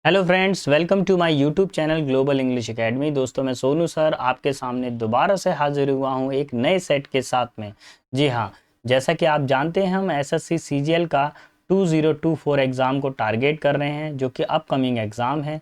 Hello friends, welcome to my YouTube channel Global English Academy. दोस्तों, मैं Sonu sir आपके सामने दोबारा से हाजिर हुआ हूँ एक नए सेट के साथ में। जी हाँ, जैसा कि आप जानते हैं हम एसएससी सीजीएल का 2024 एग्ज़ाम को टारगेट कर रहे हैं, जो कि अपकमिंग एग्ज़ाम है।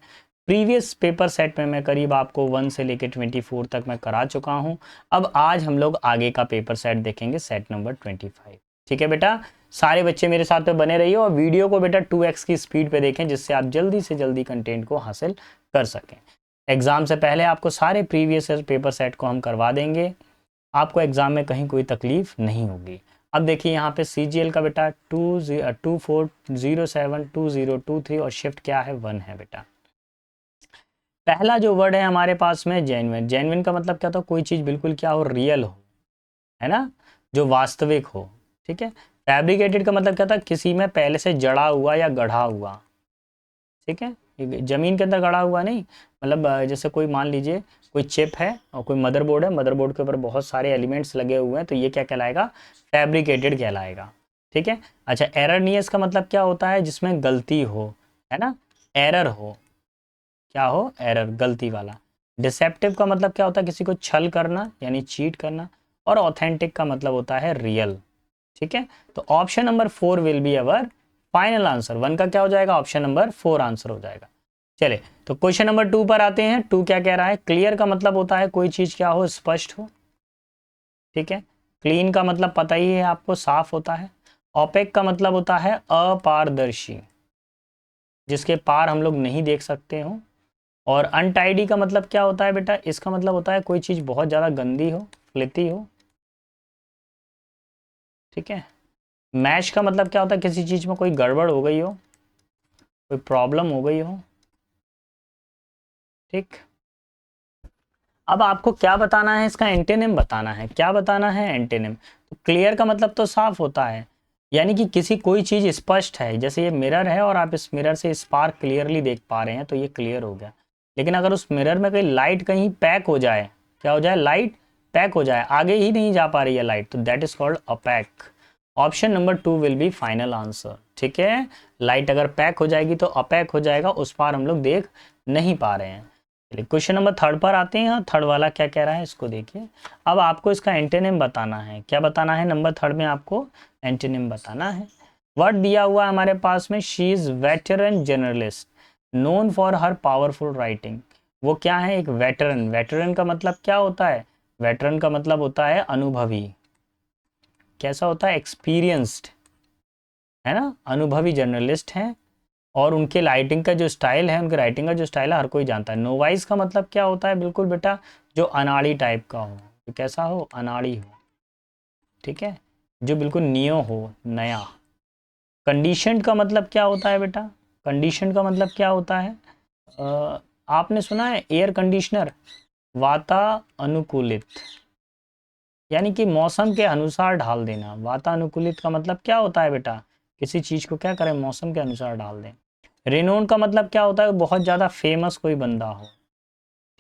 प्रीवियस पेपर सेट में मैं करीब आपको 1 से लेकर 24 तक मैं करा चुका हूँ। अब आज हम लोग आगे का पेपर सेट देखेंगे, सेट नंबर 25। ठीक है बेटा, सारे बच्चे मेरे साथ पे बने रहिए और वीडियो को बेटा 2x की स्पीड पे देखें, जिससे आप जल्दी से जल्दी कंटेंट को हासिल कर सकें। एग्ज़ाम से पहले आपको सारे प्रीवियस पेपर सेट को हम करवा देंगे, आपको एग्ज़ाम में कहीं कोई तकलीफ नहीं होगी। अब देखिए यहाँ पे सीजीएल का बेटा 24072023 और शिफ्ट क्या है 1 है बेटा। पहला जो वर्ड है हमारे पास में जेन्युइन। जेन्युइन का मतलब क्या था? कोई चीज़ बिल्कुल क्या हो, रियल हो, है ना, जो वास्तविक हो। ठीक है। फैब्रिकेटेड का मतलब क्या था? किसी में पहले से जड़ा हुआ या गढ़ा हुआ। ठीक है, जमीन के अंदर गड़ा हुआ नहीं, मतलब जैसे कोई मान लीजिए कोई चिप है और कोई मदरबोर्ड है, मदरबोर्ड के ऊपर बहुत सारे एलिमेंट्स लगे हुए हैं, तो ये क्या कहलाएगा? फैब्रिकेटेड कहलाएगा। ठीक है। अच्छा, एररनियस का मतलब क्या होता है? जिसमें गलती हो, है ना, एरर हो। क्या हो? एरर, गलती वाला। डिसेप्टिव का मतलब क्या होता है? किसी को छल करना यानी चीट करना। और ऑथेंटिक का मतलब होता है रियल। ठीक है, तो option number 4 will be our final answer. 1 का क्या हो जाएगा? ऑप्शन नंबर 4 आंसर हो जाएगा। चले, तो क्वेश्चन नंबर 2 पर आते हैं। 2 क्या कह रहा है? क्लियर का मतलब होता है कोई चीज क्या हो, स्पष्ट हो। ठीक है। क्लीन का मतलब पता ही है आपको, साफ होता है। ओपेक का मतलब होता है अपारदर्शी, जिसके पार हम लोग नहीं देख सकते हो। और अनटाइडी का मतलब क्या होता है बेटा? इसका मतलब होता है कोई चीज बहुत ज्यादा गंदी हो, फ्लिती हो। ठीक है। मैश का मतलब क्या होता है? किसी चीज में कोई गड़बड़ हो गई हो, कोई प्रॉब्लम हो गई हो। ठीक। अब आपको क्या बताना है? इसका एंटेनिम बताना है। क्या बताना है? एंटेनिम। तो क्लियर का मतलब तो साफ होता है, यानी कि किसी कोई चीज स्पष्ट है। जैसे ये मिरर है और आप इस मिरर से स्पार्क क्लियरली देख पा रहे हैं, तो ये क्लियर हो गया। लेकिन अगर उस मिरर में कोई लाइट कहीं पैक हो जाए, क्या हो जाए? लाइट पैक हो जाए, आगे ही नहीं जा पा रही है लाइट, तो that is called opaque. Option number 2 will be final answer. ठीक है, लाइट अगर पैक हो जाएगी तो अपैक हो जाएगा, उस पार हम लोग देख नहीं पा रहे हैं। चलिए, क्वेश्चन नंबर 3 पर आते हैं। थर्ड वाला क्या कह रहा है, इसको देखिए। अब आपको इसका एंटेनिम बताना है। क्या बताना है? नंबर 3 में आपको एंटेनिम बताना है। वर्ड दिया हुआ है हमारे पास में, she is veteran journalist known for her powerful writing. वो क्या है? एक वेटरन। वेटरन का मतलब क्या होता है? वेटरन का मतलब होता है अनुभवी। कैसा होता है? एक्सपीरियंस्ड, है ना, अनुभवी जर्नलिस्ट हैं। और उनके राइटिंग का जो स्टाइल है, उनके राइटिंग का जो स्टाइल है, हर कोई जानता है। नोवाइस का मतलब क्या होता है? बिल्कुल बेटा, जो अनाड़ी टाइप का हो। तो कैसा हो? अनाड़ी हो। ठीक है, जो बिल्कुल नियो हो, नया। कंडीशनड का मतलब क्या होता है बेटा? कंडीशनड का मतलब क्या होता है? आपने सुना है एयर कंडीशनर, वातानुकूलित, यानी कि मौसम के अनुसार ढाल देना। वातानुकूलित का मतलब क्या होता है बेटा? किसी चीज को क्या करें? मौसम के अनुसार डाल दें। रेनोन का मतलब क्या होता है? बहुत ज्यादा फेमस कोई बंदा हो।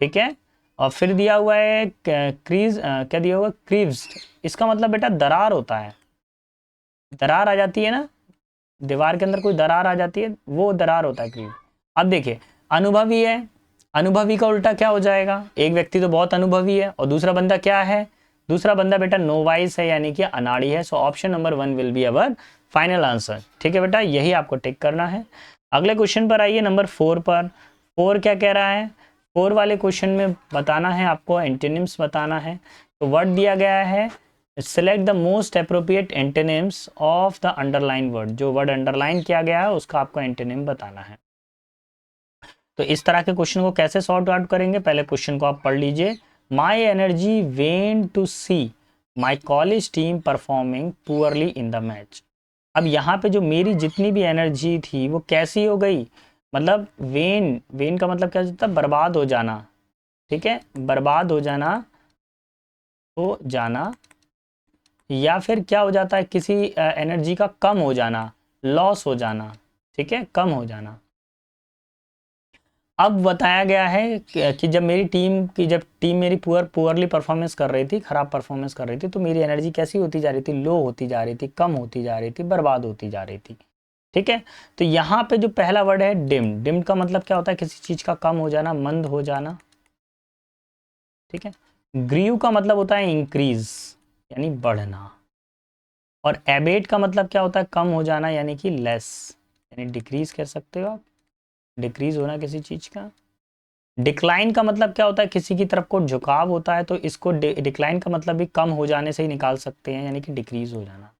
ठीक है। और फिर दिया हुआ है क्रीज, क्या दिया हुआ? क्रीव्स। इसका मतलब बेटा दरार होता है। दरार आ जाती है ना, दीवार के अंदर कोई दरार आ जाती है, वो दरार होता है क्रीव। अब देखिए, अनुभवी है। अनुभवी का उल्टा क्या हो जाएगा? एक व्यक्ति तो बहुत अनुभवी है और दूसरा बंदा क्या है? दूसरा बंदा बेटा नोवाइस है, यानी कि अनाड़ी है। So option number 1 will be our final answer. ठीक है बेटा, यही आपको टिक करना है। अगले क्वेश्चन पर आइए, नंबर 4 पर। 4 क्या कह रहा है? 4 वाले क्वेश्चन में बताना है आपको, एंटेनिम्स बताना है। तो वर्ड दिया गया है, select the most appropriate antonyms of the underline word. जो वर्ड अंडरलाइन किया गया है उसका आपको एंटेनिम बताना है। तो इस तरह के क्वेश्चन को कैसे सॉर्ट आउट करेंगे? पहले क्वेश्चन को आप पढ़ लीजिए। My energy when to see my college team performing poorly in the match. अब यहाँ पे जो मेरी जितनी भी एनर्जी थी वो कैसी हो गई? मतलब वेन, वेन का मतलब क्या होता है? बर्बाद हो जाना। ठीक है, बर्बाद हो जाना, या फिर क्या हो जाता है? किसी एनर्जी का कम हो जाना, लॉस हो जाना। ठीक है, कम हो जाना। अब बताया गया है कि जब टीम मेरी पुअरली परफॉर्मेंस कर रही थी, खराब परफॉर्मेंस कर रही थी, तो मेरी एनर्जी कैसी होती जा रही थी? लो होती जा रही थी, कम होती जा रही थी, बर्बाद होती जा रही थी। ठीक है। तो यहाँ पे जो पहला वर्ड है डिम्ड, डिम्ड का मतलब क्या होता है, किसी चीज का कम हो जाना, मंद हो जाना, ठीक है। ग्रीव का मतलब होता है इंक्रीज यानी बढ़ना, और एबेट का मतलब क्या होता है, कम हो जाना यानी कि लेस, यानी डिक्रीज कह सकते हो आप, डिक्रीज होना किसी चीज का। डिक्लाइन का मतलब क्या होता है, किसी की तरफ को झुकाव होता है, तो इसको डिक्लाइन का मतलब भी कम हो जाने से ही निकाल सकते हैं, यानी कि डिक्रीज हो जाना।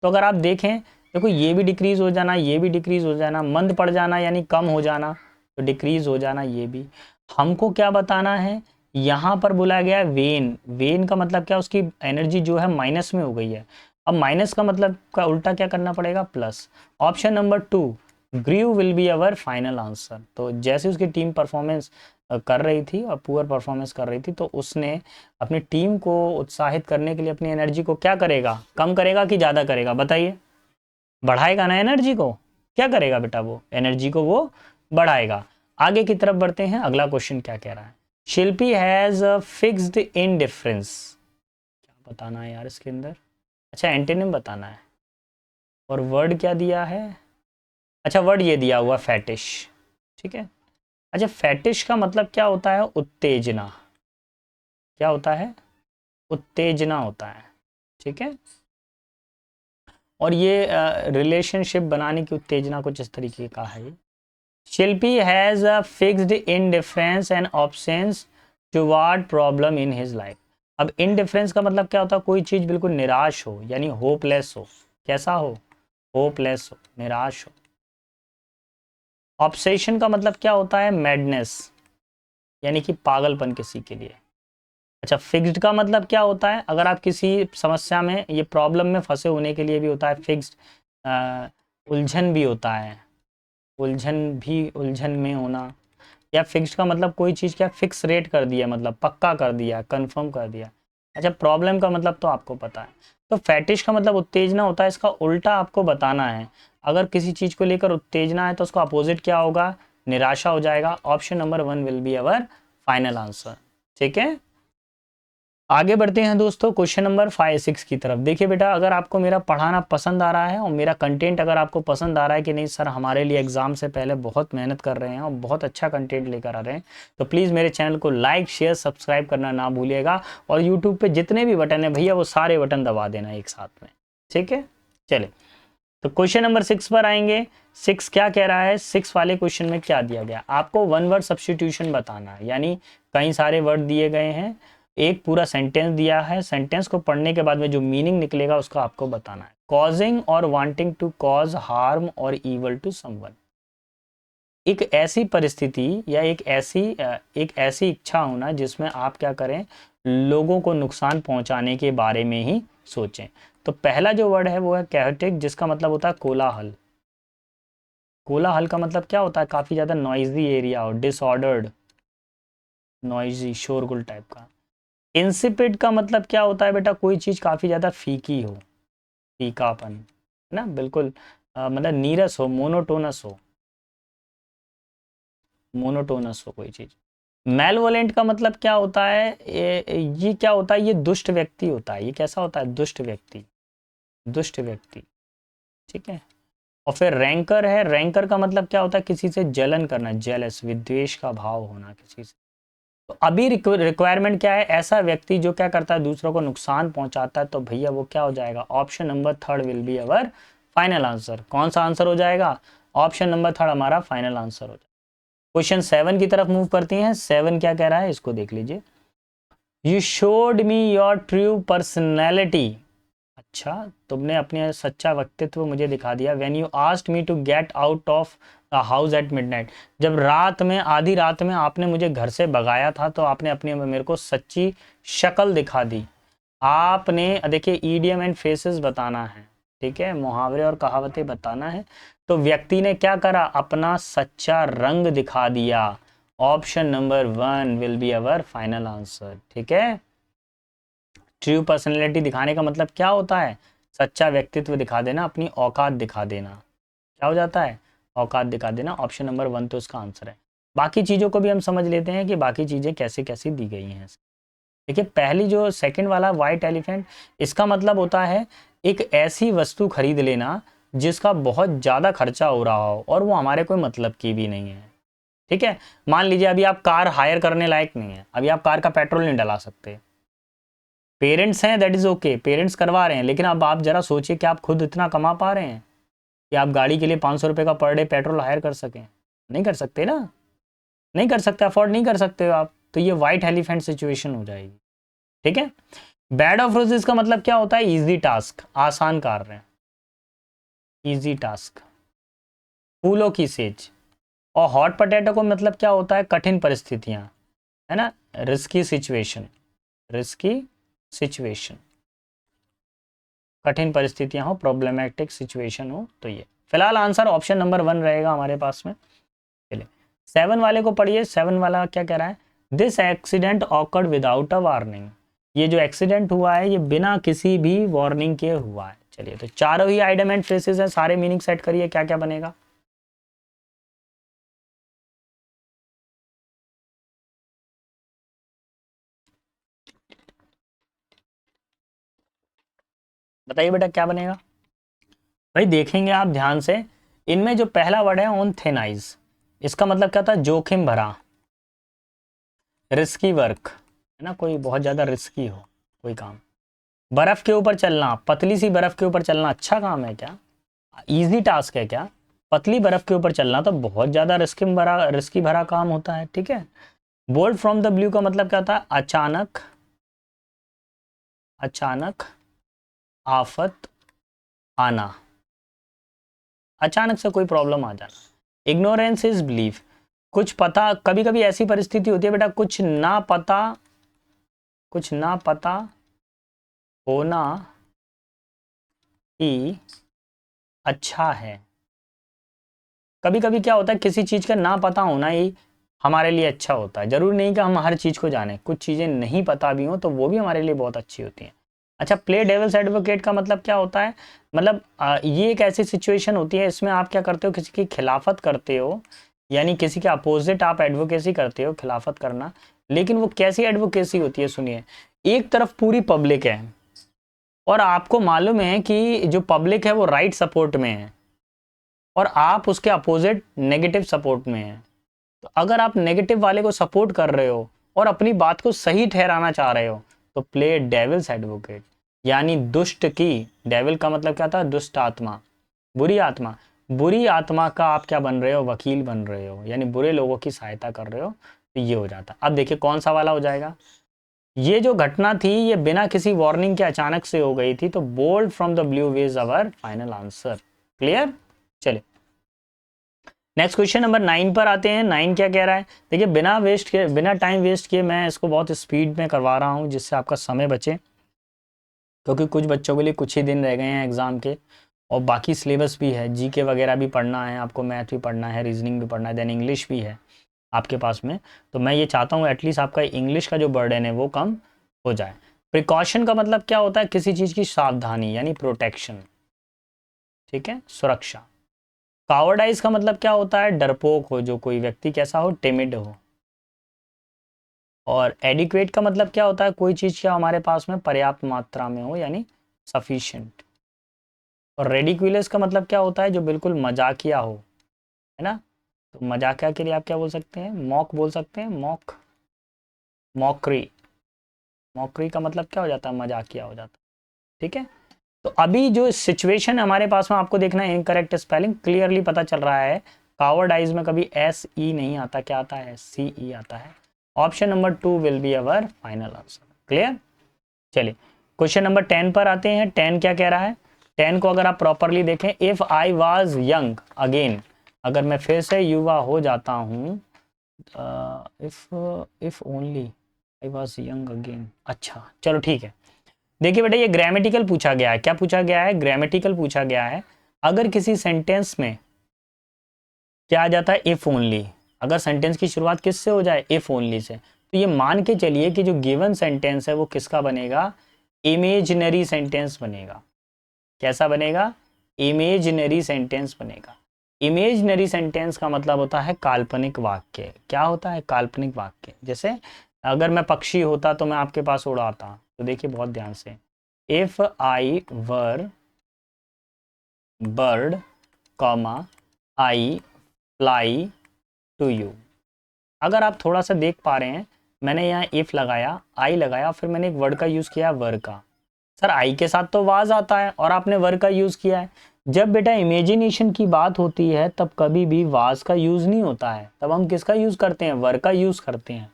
तो अगर आप देखें, देखो ये भी डिक्रीज हो जाना, ये भी डिक्रीज हो जाना, मंद पड़ जाना यानी कम हो जाना, तो डिक्रीज हो जाना ये भी। हमको क्या बताना है, यहाँ पर बोला गया है वेन, वेन का मतलब क्या, उसकी एनर्जी जो है माइनस में हो गई है। अब माइनस का मतलब का उल्टा क्या करना पड़ेगा, plus. Option number 2 grieve will be our final answer. तो जैसे उसकी टीम परफॉर्मेंस कर रही थी और पुअर परफॉर्मेंस कर रही थी, तो उसने अपनी टीम को उत्साहित करने के लिए अपनी एनर्जी को क्या करेगा, कम करेगा कि ज़्यादा करेगा, बताइए। बढ़ाएगा ना एनर्जी को, क्या करेगा बेटा, वो एनर्जी को वो बढ़ाएगा। आगे की तरफ बढ़ते हैं, अगला क्वेश्चन क्या कह रहा है, Shilpi has a fixed indifference, क्या बताना है यार इसके अंदर, अच्छा एंटेनिम बताना है, और वर्ड क्या दिया है, अच्छा वर्ड ये दिया हुआ फैटिश, ठीक है। अच्छा फैटिश का मतलब क्या होता है, उत्तेजना, क्या होता है, उत्तेजना होता है, ठीक है। और ये रिलेशनशिप बनाने की उत्तेजना कुछ इस तरीके का है। Shilpi has a fixed indifference and absence toward problem in his life. अब इनडिफरेंस का मतलब क्या होता है, कोई चीज बिल्कुल निराश हो, यानी होपलेस हो, कैसा हो, होपलेस हो, निराश हो। ऑब्सेशन का मतलब क्या होता है, मैडनेस, यानी कि पागलपन किसी के लिए। अच्छा फिक्स्ड का मतलब क्या होता है, अगर आप किसी समस्या में, ये प्रॉब्लम में फंसे होने के लिए भी होता है फिक्स्ड, उलझन भी होता है, उलझन भी, उलझन में होना। या फिक्स्ड का मतलब कोई चीज़ क्या फिक्स रेट कर दिया, मतलब पक्का कर दिया, कंफर्म कर दिया। अच्छा प्रॉब्लम का मतलब तो आपको पता है। तो फैटिश का मतलब उत्तेजना होता है, इसका उल्टा आपको बताना है। अगर किसी चीज़ को लेकर उत्तेजना है तो उसका अपोजिट क्या होगा, निराशा हो जाएगा। Option number 1 will be our final answer, ठीक है। आगे बढ़ते हैं दोस्तों क्वेश्चन नंबर 5-6 की तरफ। देखिए बेटा, अगर आपको मेरा पढ़ाना पसंद आ रहा है और मेरा कंटेंट अगर आपको पसंद आ रहा है कि नहीं सर हमारे लिए एग्जाम से पहले बहुत मेहनत कर रहे हैं और बहुत अच्छा कंटेंट लेकर आ रहे हैं, तो प्लीज़ मेरे चैनल को लाइक शेयर सब्सक्राइब करना ना भूलिएगा। और यूट्यूब पर जितने भी बटन है भैया वो सारे बटन दबा देना एक साथ में, ठीक है। चले तो क्वेश्चन नंबर 6 पर आएंगे। 6 क्या कह रहा है, 6 वाले क्वेश्चन में क्या दिया गया, आपको वन वर्ड सब्स्टिट्यूशन बताना है, यानी कई सारे वर्ड दिए गए हैं, एक पूरा सेंटेंस दिया है, सेंटेंस को पढ़ने के बाद में जो मीनिंग निकलेगा उसका आपको बताना है। कॉजिंग और वांटिंग टू कॉज हार्म और इवल टू समवन, एक ऐसी परिस्थिति या एक ऐसी इच्छा होना जिसमें आप क्या करें, लोगों को नुकसान पहुंचाने के बारे में ही सोचें। तो पहला जो वर्ड है वो है कैओटिक, जिसका मतलब होता है कोलाहल। कोलाहल का मतलब क्या होता है, काफी ज्यादा नॉइजी एरिया हो, डिसऑर्डर्ड, नॉइजी, शोरगुल टाइप का। इंसिपिड का मतलब क्या होता है बेटा, कोई चीज काफी ज्यादा फीकी हो, फीकापन, है ना, बिल्कुल मतलब नीरस हो, मोनोटोनस हो, मोनोटोनस हो कोई चीज। मेलवोलेंट का मतलब क्या होता है, ये क्या होता है, ये दुष्ट व्यक्ति होता है, ये कैसा होता है, दुष्ट व्यक्ति, दुष्ट व्यक्ति, ठीक है। और फिर रैंकर है, रैंकर का मतलब क्या होता है, किसी से जलन करना, जेलस, विद्वेष का भाव होना किसी से। तो अभी रिक्वायरमेंट क्या है, ऐसा व्यक्ति जो क्या करता है, दूसरों को नुकसान पहुंचाता है, तो भैया वो क्या हो जाएगा, option number 3 will be our final answer. कौन सा आंसर हो जाएगा, ऑप्शन नंबर 3 हमारा फाइनल आंसर हो जाएगा। क्वेश्चन 7 की तरफ मूव करती हैं। 7 क्या कह रहा है, इसको देख लीजिए। You showed me your true personality, अच्छा तुमने अपने सच्चा व्यक्तित्व मुझे दिखा दिया। When you asked me to get out of the house at midnight, जब रात में, आधी रात में आपने मुझे घर से भगाया था, तो आपने अपने मेरे को सच्ची शक्ल दिखा दी। आपने देखिए ईडियम एंड फेसेस बताना है, ठीक है, मुहावरे और कहावतें बताना है। तो व्यक्ति ने क्या करा, अपना सच्चा रंग दिखा दिया। Option number 1 will be our final answer, ठीक है। ट्रू पर्सनैलिटी दिखाने का मतलब क्या होता है, सच्चा व्यक्तित्व दिखा देना, अपनी औकात दिखा देना, क्या हो जाता है, औकात दिखा देना। ऑप्शन नंबर 1 तो इसका आंसर है। बाकी चीज़ों को भी हम समझ लेते हैं कि बाकी चीज़ें कैसे कैसी दी गई हैं। देखिए पहली जो सेकंड वाला वाइट एलिफेंट, इसका मतलब होता है एक ऐसी वस्तु खरीद लेना जिसका बहुत ज़्यादा खर्चा हो रहा हो और वो हमारे कोई मतलब की भी नहीं है। ठीक है, मान लीजिए अभी आप कार हायर करने लायक नहीं है, अभी आप कार का पेट्रोल नहीं डला सकते, पेरेंट्स हैं दैट इज़ ओके, पेरेंट्स करवा रहे हैं, लेकिन अब आप ज़रा सोचिए कि आप खुद इतना कमा पा रहे हैं कि आप गाड़ी के लिए 500 रुपये का पर डे पेट्रोल हायर कर सकें? नहीं कर सकते ना, नहीं कर सकते, अफोर्ड नहीं कर सकते हो आप, तो ये वाइट एलिफेंट सिचुएशन हो जाएगी। ठीक है, बेड ऑफ रोजेस का मतलब क्या होता है? इजी टास्क, आसान कार्य, इजी टास्क, फूलों की सेज। और हॉट पोटैटो को मतलब क्या होता है? कठिन परिस्थितियां, है ना, रिस्की सिचुएशन, रिस्की सिचुएशन, कठिन परिस्थितियां हो, प्रॉब्लमेटिक सिचुएशन हो, तो ये फिलहाल आंसर ऑप्शन नंबर 1 रहेगा हमारे पास में। चलिए 7 वाले को पढ़िए, 7 वाला क्या कह रहा है? This accident awkward without a warning, ये जो एक्सीडेंट हुआ है ये बिना किसी भी वार्निंग के हुआ है। चलिए तो चारों ही आइटम एंड फ्रेसेस हैं, सारे मीनिंग सेट करिए, क्या क्या बनेगा? बताइए बेटा क्या बनेगा? भाई देखेंगे आप ध्यान से, इनमें जो पहला वर्ड है ऑन थिन आइज, इसका मतलब क्या था? जोखिम भरा, रिस्की वर्क, है ना, कोई बहुत ज्यादा रिस्की हो कोई काम। बर्फ के ऊपर चलना, पतली सी बर्फ के ऊपर चलना अच्छा काम है क्या? इजी टास्क है क्या? पतली बर्फ के ऊपर चलना तो बहुत ज्यादा रिस्की भरा काम होता है। ठीक है, बोल्ड फ्रॉम द ब्लू का मतलब क्या था? अचानक, अचानक आफत आना, अचानक से कोई प्रॉब्लम आ जाना। इग्नोरेंस इज बिलीफ, कुछ पता, कभी कभी ऐसी परिस्थिति होती है बेटा, कुछ ना पता, कुछ ना पता होना ही अच्छा है। कभी कभी क्या होता है, किसी चीज का ना पता होना ही हमारे लिए अच्छा होता है। जरूरी नहीं कि हम हर चीज को जाने, कुछ चीजें नहीं पता भी हो तो वो भी हमारे लिए बहुत अच्छी होती हैं। अच्छा, प्ले डेविल्स एडवोकेट का मतलब क्या होता है? मतलब ये एक ऐसी सिचुएशन होती है, इसमें आप क्या करते हो? किसी की खिलाफत करते हो, यानी किसी के अपोजिट आप एडवोकेसी करते हो, खिलाफत करना। लेकिन वो कैसी एडवोकेसी होती है? सुनिए, एक तरफ पूरी पब्लिक है और आपको मालूम है कि जो पब्लिक है वो राइट सपोर्ट में है और आप उसके अपोजिट नेगेटिव सपोर्ट में हैं। तो अगर आप नेगेटिव वाले को सपोर्ट कर रहे हो और अपनी बात को सही ठहराना चाह रहे हो तो प्ले डेविल्स एडवोकेट, यानी दुष्ट की, डेविल का मतलब क्या था? दुष्ट आत्मा, बुरी आत्मा, बुरी आत्मा का आप क्या बन रहे हो? वकील बन रहे हो, यानी बुरे लोगों की सहायता कर रहे हो। तो ये हो जाता। अब देखिए कौन सा वाला हो जाएगा? ये जो घटना थी ये बिना किसी वार्निंग के अचानक से हो गई थी, तो bolt from the blue was our final answer. Clear? चलिए नेक्स्ट क्वेश्चन नंबर 9 पर आते हैं। 9 क्या कह रहा है? देखिए बिना टाइम वेस्ट किए मैं इसको बहुत स्पीड में करवा रहा हूँ जिससे आपका समय बचे, क्योंकि कुछ बच्चों के लिए कुछ ही दिन रह गए हैं एग्जाम के और बाकी सिलेबस भी है, जीके वगैरह भी पढ़ना है आपको, मैथ भी पढ़ना है, रीजनिंग भी पढ़ना है, देन इंग्लिश भी है आपके पास में। तो मैं ये चाहता हूँ एटलीस्ट आपका इंग्लिश का जो बर्डन है वो कम हो जाए। प्रिकॉशन का मतलब क्या होता है? किसी चीज़ की सावधानी, यानी प्रोटेक्शन। ठीक है, सुरक्षा। कावर्डाइज का मतलब क्या होता है? डरपोक हो, जो कोई व्यक्ति कैसा हो? टिमिड हो। और एडिक्वेट का मतलब क्या होता है? कोई चीज़ क्या हमारे पास में पर्याप्त मात्रा में हो, यानी सफिशिएंट। और रेडिकुलस का मतलब क्या होता है? जो बिल्कुल मजाकिया हो, है ना। तो मजाकिया के लिए आप क्या बोल सकते हैं? मॉक बोल सकते हैं, मॉक, मॉकरी। मॉकरी का मतलब क्या हो जाता है? मजाकिया हो जाता है। ठीक है, तो अभी जो सिचुएशन हमारे पास में आपको देखना है, इनकरेक्ट स्पेलिंग क्लियरली पता चल रहा है। कावर्डाइज में कभी एस ई नहीं आता, क्या आता है? सी ई आता है। Option number 2 will be our final answer. Clear? चलिए क्वेश्चन नंबर 10 पर आते हैं। 10 क्या कह रहा है? 10 को अगर आप प्रॉपरली देखें, if I was young again, अगर मैं फिर से युवा हो जाता हूँ, if if only I was young again. अच्छा चलो ठीक है, देखिए बेटा ये ग्रामेटिकल पूछा गया है। क्या पूछा गया है? ग्रामेटिकल पूछा गया है। अगर किसी सेंटेंस में क्या आ जाता है? इफ ओनली, अगर सेंटेंस की शुरुआत किससे हो जाए? इफ ओनली से, तो ये मान के चलिए कि जो गिवन सेंटेंस है वो किसका बनेगा? इमेजिनरी सेंटेंस बनेगा। कैसा बनेगा? इमेजिनरी सेंटेंस बनेगा। इमेजिनरी सेंटेंस का मतलब होता है काल्पनिक वाक्य। क्या होता है? काल्पनिक वाक्य। जैसे अगर मैं पक्षी होता तो मैं आपके पास उड़ाता, तो देखिए बहुत ध्यान से, if I were bird, comma, I fly to you। अगर आप थोड़ा सा देख पा रहे हैं, मैंने यहाँ if लगाया, I लगाया, फिर मैंने एक वर्ड का यूज़ किया वर का। सर आई के साथ तो वाज आता है और आपने वर का यूज़ किया है। जब बेटा इमेजिनेशन की बात होती है तब कभी भी वाज का यूज़ नहीं होता है, तब हम किसका यूज़ करते हैं? वर का यूज़ करते हैं।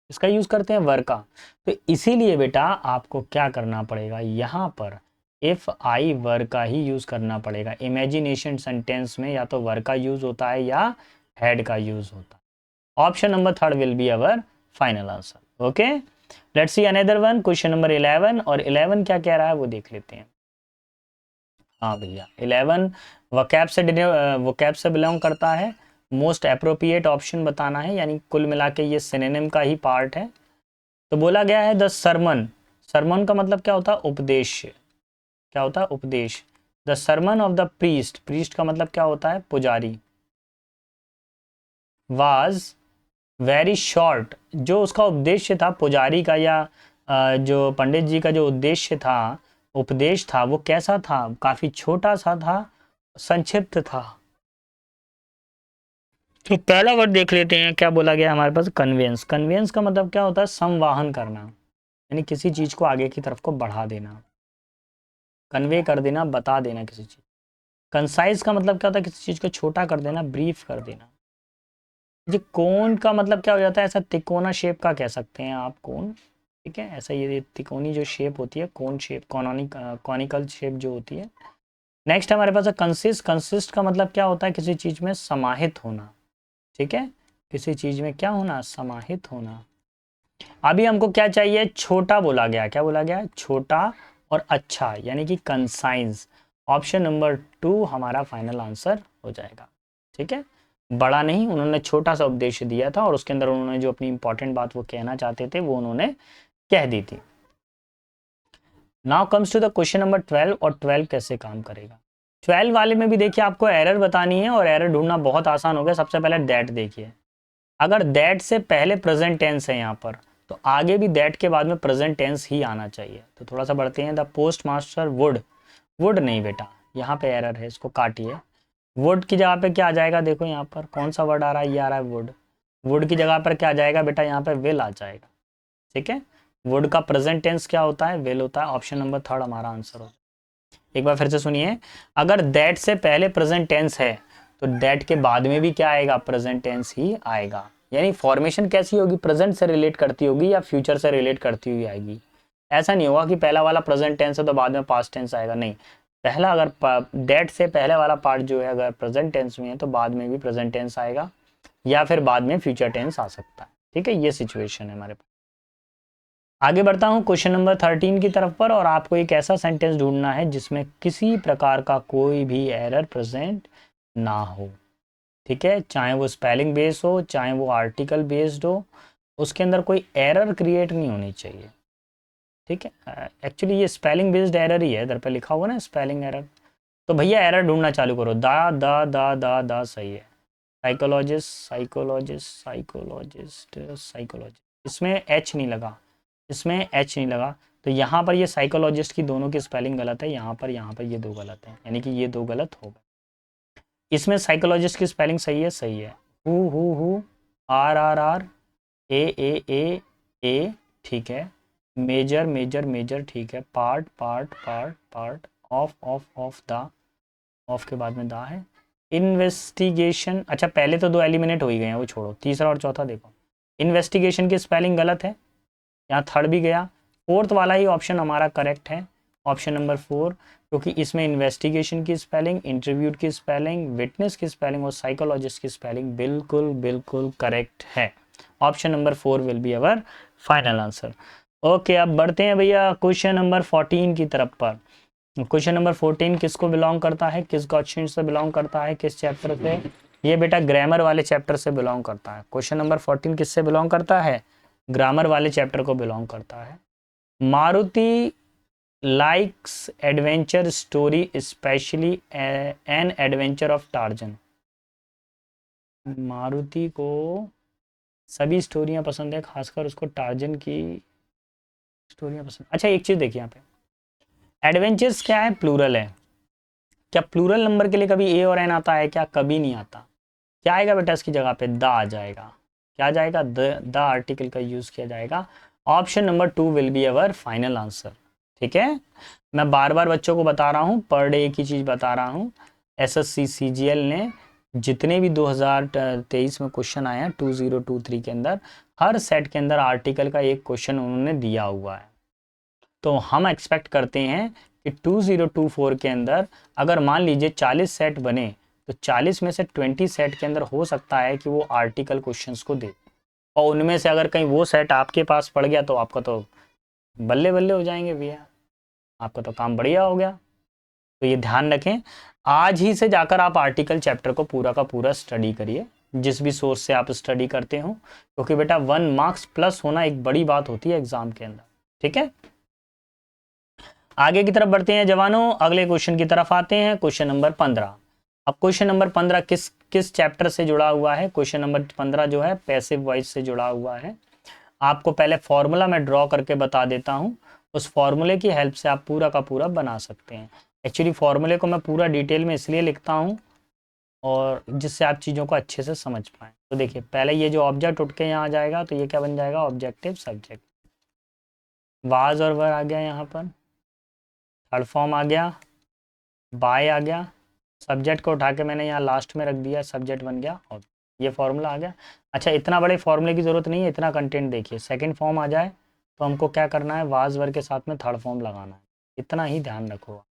इसका यूज़ करते हैं वर का। तो इसीलिए बेटा आपको क्या करना पड़ेगा, यहाँ पर इफ आई वर का ही यूज़ करना पड़ेगा। इमेजिनेशन सेंटेंस में या तो वर का यूज़ होता है या हैड का यूज़ होता है। Option number third will be our final answer. Okay, let's see another one, question number 11। और 11 क्या कह रहा है वो देख लेते हैं। हाँ भैया 11 वोकैब से बिलोंग करता है। मोस्ट अप्रोप्रिएट ऑप्शन बताना है, यानी कुल मिला के ये सिनोनिम का ही पार्ट है। तो बोला गया है द सरमन। सरमन का मतलब क्या होता है? उपदेश। क्या होता है? उपदेश। The sermon of the priest. Priest का मतलब क्या होता है? पुजारी। Was very short. जो उसका उद्देश्य था पुजारी का या जो पंडित जी का जो उद्देश्य था, उपदेश था, वो कैसा था? काफी छोटा सा था, संक्षिप्त था। तो पहला वर्ड देख लेते हैं, क्या बोला गया हमारे पास? कन्वेंस। कन्वेंस का मतलब क्या होता है? संवाहन करना, यानी किसी चीज को आगे की तरफ को बढ़ा देना, कन्वे कर देना, बता देना किसी चीज। कंसाइज का मतलब क्या होता है? किसी चीज को छोटा कर देना, ब्रीफ कर देना। जी कोन का मतलब क्या हो जाता है? ऐसा तिकोना शेप का कह सकते हैं आप, कोन। ठीक है, ऐसा ये तिकोनी जो शेप होती है, कोन शेप, कॉनिकल शेप जो होती है। नेक्स्ट हमारे पास है कंसिस्ट। कंसिस्ट का मतलब क्या होता है? किसी चीज में समाहित होना। ठीक है, किसी चीज में क्या होना? समाहित होना। अभी हमको क्या चाहिए? छोटा बोला गया। क्या बोला गया? छोटा और अच्छा, यानी कि कंसाइज। ऑप्शन नंबर 2 हमारा फाइनल आंसर हो जाएगा। ठीक है, बड़ा नहीं, उन्होंने छोटा सा उपदेश दिया था और उसके अंदर उन्होंने जो अपनी इंपॉर्टेंट बात वो कहना चाहते थे वो उन्होंने कह दी थी। Now comes to the question number 12। और 12 कैसे काम करेगा? 12 वाले में भी देखिए आपको एरर बतानी है और एरर ढूंढना बहुत आसान हो गया। सबसे पहले दैट देखिए, अगर दैट से पहले प्रेजेंट टेंस है यहाँ पर, तो आगे भी दैट के बाद में प्रेजेंट टेंस ही आना चाहिए। तो थोड़ा सा बढ़ते हैं। The post master would. Would नहीं बेटा, यहाँ पे एरर है, इसको काटिए। वुड की जगह पे क्या आ जाएगा? देखो यहाँ पर कौन सा वर्ड आ रहा है? ये आ रहा है वुड। वुड की जगह पर क्या आ जाएगा बेटा? यहाँ पे विल आ जाएगा। ठीक है, वुड का प्रेजेंट टेंस क्या होता है? विल होता है। ऑप्शन नंबर थर्ड हमारा आंसर होता है। एक बार फिर से सुनिए, अगर दैट से पहले प्रेजेंट टेंस है तो दैट के बाद में भी क्या आएगा? प्रेजेंट टेंस ही आएगा। यानी फॉर्मेशन कैसी होगी? प्रेजेंट से रिलेट करती होगी या फ्यूचर से रिलेट करती हुई आएगी। ऐसा नहीं होगा कि पहला वाला प्रेजेंट टेंस है तो बाद में पास्ट टेंस आएगा, नहीं। पहला अगर दैट से पहले वाला पार्ट जो है अगर प्रेजेंट टेंस में है तो बाद में भी प्रेजेंट टेंस आएगा या फिर बाद में फ्यूचर टेंस आ सकता है। ठीक है, ये सिचुएशन है हमारे पास। आगे बढ़ता हूँ क्वेश्चन नंबर 13 की तरफ पर, और आपको एक ऐसा सेंटेंस ढूंढना है जिसमें किसी प्रकार का कोई भी एरर प्रेजेंट ना हो। ठीक है, चाहे वो स्पेलिंग बेस्ड हो, चाहे वो आर्टिकल बेस्ड हो, उसके अंदर कोई एरर क्रिएट नहीं होनी चाहिए। ठीक है, एक्चुअली ये स्पेलिंग बेस्ड एरर ही है, इधर पे लिखा हुआ ना स्पेलिंग एरर। तो भैया एरर ढूंढना चालू करो। दा सही है। साइकोलॉजिस्ट, साइकोलॉजिस्ट, साइकोलॉजिस्ट, साइकोलॉजिस्ट, इसमें एच नहीं लगा, इसमें एच नहीं लगा। तो यहाँ पर ये साइकोलॉजिस्ट की दोनों की स्पेलिंग गलत है, यहाँ पर ये दो गलत है, यानी कि ये दो गलत हो गए। इसमें साइकोलॉजिस्ट की स्पेलिंग सही है, सही है। हु, आर आर आर, ए, ठीक है। मेजर मेजर मेजर, ठीक है। Part part part part, of the, of के बाद में दा है। इन्वेस्टिगेशन, अच्छा पहले तो दो एलिमिनेट हो ही गए हैं, वो छोड़ो, तीसरा और चौथा देखो। इन्वेस्टिगेशन की स्पेलिंग गलत है, यहाँ थर्ड भी गया। फोर्थ वाला ही ऑप्शन हमारा करेक्ट है, ऑप्शन नंबर 4, क्योंकि इसमें इन्वेस्टिगेशन की स्पेलिंग, इंटरव्यूड की स्पेलिंग, विटनेस की स्पेलिंग और साइकोलॉजिस्ट की स्पेलिंग बिल्कुल बिल्कुल करेक्ट है। Option number 4 will be our final answer. Okay, अब बढ़ते हैं भैया क्वेश्चन नंबर 14 की तरफ पर। क्वेश्चन नंबर 14 किसको बिलोंग करता है? किस क्वेश्चन से बिलोंग करता है? किस चैप्टर से? ये बेटा ग्रामर वाले चैप्टर से बिलोंग करता है। क्वेश्चन नंबर 14 किससे बिलोंग करता है? ग्रामर वाले चैप्टर को बिलोंग करता है। Maruti likes adventure story specially an adventure of torsion. Maruti को सभी स्टोरियां पसंद है, खासकर उसको टार्जन की स्टोरियां पसंद। अच्छा एक चीज देखिए यहाँ पे, एडवेंचर्स क्या है? प्लूरल है। क्या प्लूरल नंबर के लिए कभी ए और एन आता है क्या? कभी नहीं आता। क्या आएगा बेटा इसकी जगह पे? द आ जाएगा। क्या आ जाएगा? द आर्टिकल का यूज किया जाएगा। Option number 2 will be our final answer. ठीक है, मैं बार बार बच्चों को बता रहा हूँ, पर डे एक ही चीज बता रहा हूँ। एसएससी सीजीएल ने जितने भी 2023 में क्वेश्चन आए हैं 2023 के अंदर, हर सेट के अंदर आर्टिकल का एक क्वेश्चन उन्होंने दिया हुआ है। तो हम एक्सपेक्ट करते हैं कि 2024 के अंदर अगर मान लीजिए 40 सेट बने तो 40 में से 20 सेट के अंदर हो सकता है कि वो आर्टिकल क्वेश्चंस को दे, और उनमें से अगर कहीं वो सेट आपके पास पड़ गया तो आपका तो बल्ले बल्ले हो जाएंगे भैया, आपका तो काम बढ़िया हो गया। तो ये ध्यान रखें, आज ही से जाकर आप आर्टिकल चैप्टर को पूरा का पूरा स्टडी करिए, जिस भी सोर्स से आप स्टडी करते हो, क्योंकि बेटा 1 मार्क्स प्लस होना एक बड़ी बात होती है एग्जाम के अंदर। ठीक है, आगे की तरफ बढ़ते हैं जवानों, अगले क्वेश्चन की तरफ आते हैं, क्वेश्चन नंबर 15। अब क्वेश्चन नंबर 15 किस चैप्टर से जुड़ा हुआ है? क्वेश्चन नंबर 15 जो है पैसिव वॉइस से जुड़ा हुआ है। आपको पहले फॉर्मूला मैं ड्रॉ करके बता देता हूं, उस फॉर्मूले की हेल्प से आप पूरा का पूरा बना सकते हैं। एक्चुअली फॉर्मूले को मैं पूरा डिटेल में इसलिए लिखता हूं और जिससे आप चीज़ों को अच्छे से समझ पाएँ। तो देखिए, पहले ये जो ऑब्जेक्ट उठ के यहाँ आ जाएगा तो ये क्या बन जाएगा? Objective subject. वाज और वर आ गया यहाँ पर, थर्ड फॉर्म आ गया, बाय आ गया, सब्जेक्ट को उठा के मैंने यहाँ लास्ट में रख दिया, सब्जेक्ट बन गया और ये फॉर्मूला आ गया। अच्छा, इतना बड़े फॉर्मूले की ज़रूरत नहीं है, इतना कंटेंट देखिए। सेकंड फॉर्म आ जाए तो हमको क्या करना है? वाज वर के साथ में थर्ड फॉर्म लगाना है, इतना ही ध्यान रखो।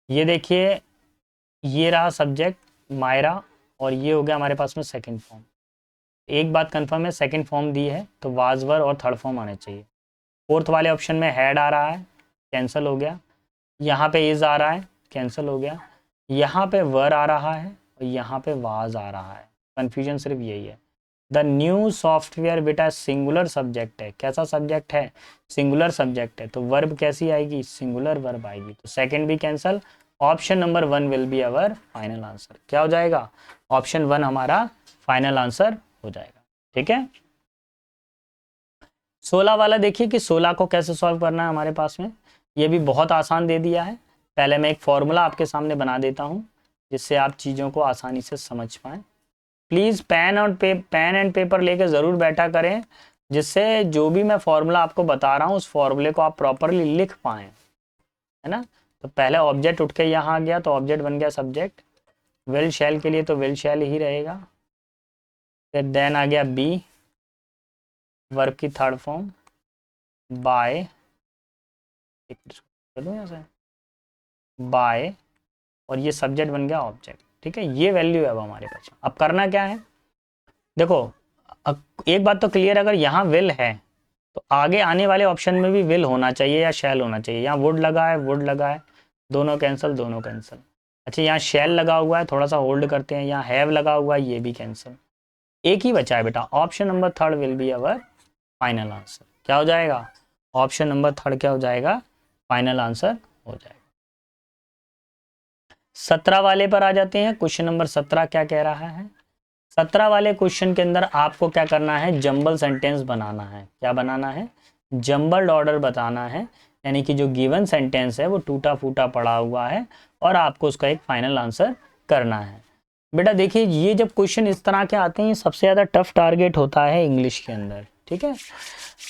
ये देखिए, ये रहा सब्जेक्ट मायरा और ये हो गया हमारे पास में सेकंड फॉर्म। एक बात कंफर्म है, सेकंड फॉर्म दी है तो वाज वर और थर्ड फॉर्म आने चाहिए। फोर्थ वाले ऑप्शन में हैड आ रहा है, कैंसिल हो गया। यहाँ पे इज आ रहा है, कैंसिल हो गया। यहाँ पे वर आ रहा है और यहाँ पे वाज आ रहा है। कंफ्यूजन सिर्फ यही है। द न्यू सॉफ्टवेयर बेटा सिंगुलर सब्जेक्ट है। कैसा सब्जेक्ट है? सिंगुलर सब्जेक्ट है, तो वर्ब कैसी आएगी? सिंगुलर वर्ब आएगी, तो सेकंड भी cancel. Option number 1 will be our final answer. क्या हो जाएगा? ऑप्शन 1 हमारा फाइनल आंसर हो जाएगा। ठीक है, 16 वाला देखिए कि 16 को कैसे सॉल्व करना है हमारे पास में। ये भी बहुत आसान दे दिया है। पहले मैं एक फॉर्मूला आपके सामने बना देता हूँ जिससे आप चीज़ों को आसानी से समझ पाएँ। प्लीज़ पेन एंड पेपर लेके ज़रूर बैठा करें, जिससे जो भी मैं फॉर्मूला आपको बता रहा हूँ उस फॉर्मूले को आप प्रॉपरली लिख पाएँ, है ना। तो पहले ऑब्जेक्ट उठ के यहाँ आ गया तो ऑब्जेक्ट बन गया सब्जेक्ट। विल शैल के लिए तो विल शैल ही रहेगा। फिर देन आ गया बी, वर्ब की थर्ड फॉर्म, बाय, बाय, और ये सब्जेक्ट बन गया ऑब्जेक्ट। ठीक है, ये वैल्यू है अब हमारे पास। अब करना क्या है? देखो, एक बात तो क्लियर, अगर यहाँ विल है तो आगे आने वाले ऑप्शन में भी विल होना चाहिए या शैल होना चाहिए। यहाँ वुड लगा है, वुड लगा है, दोनों कैंसिल, दोनों कैंसिल। अच्छा, यहाँ शैल लगा हुआ है, थोड़ा सा होल्ड करते हैं। यहाँ हैव लगा हुआ है, ये भी कैंसिल। एक ही बचा है बेटा, option number 3 will be our final answer. क्या हो जाएगा? ऑप्शन नंबर 3 क्या हो जाएगा? फाइनल आंसर हो जाएगा। 17 वाले पर आ जाते हैं। क्वेश्चन नंबर 17 क्या कह रहा है? 17 वाले क्वेश्चन के अंदर आपको क्या करना है? जंबल सेंटेंस बनाना है। क्या बनाना है? जंबल्ड ऑर्डर बताना है, यानी कि जो गिवन सेंटेंस है वो टूटा फूटा पड़ा हुआ है और आपको उसका एक फाइनल आंसर करना है। बेटा देखिए, ये जब क्वेश्चन इस तरह के आते हैं, सबसे ज़्यादा टफ टारगेट होता है इंग्लिश के अंदर। ठीक है,